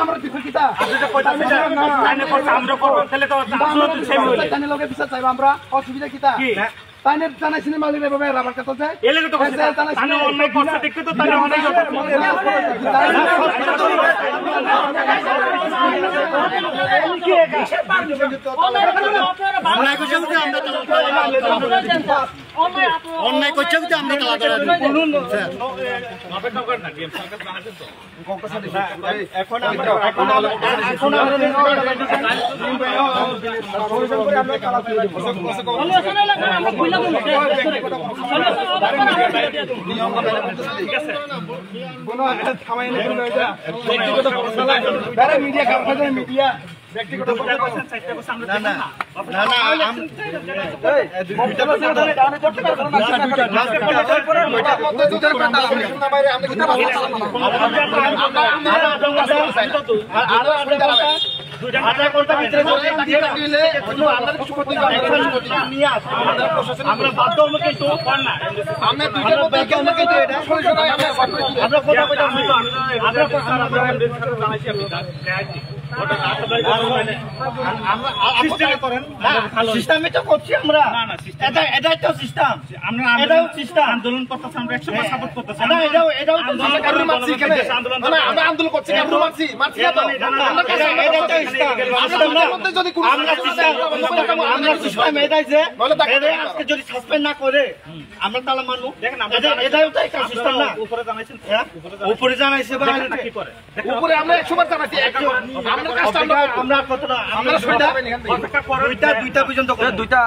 আমরা দিছি কিটা আপনি তো কইতা তাইনে করতে আমরা করব তাহলে তো তাইনে লগে বিচার চাইব আমরা অসুবিধা কিটা তাইনে জানাইছিনি মালিক এভাবে রাবার কাছে যায় এলে তো তাইনে অন্যায় করতে দেখতে তো তাইনে অন্যায় করতে অন্যায় করছে আমরা অন্যায় করছে আমরা বলুন অপেক্ষা করেন না ডিএম সরকার জানাছেন তো এখন আমরা মিডিয়া মিডিয়া ব্যক্তিগত আমরা বাধ্য কিন্তু আন্দোলন করতেছি আমরা 100% সাপোর্ট করতেছি আন্দোলন করছি যদি সাসপেন্ড না করে আমরা তাহলে মানবো উপরে জানাইছে উপরে আমরা 100বার জানাইছি দুইটা পর্যন্ত দুইটা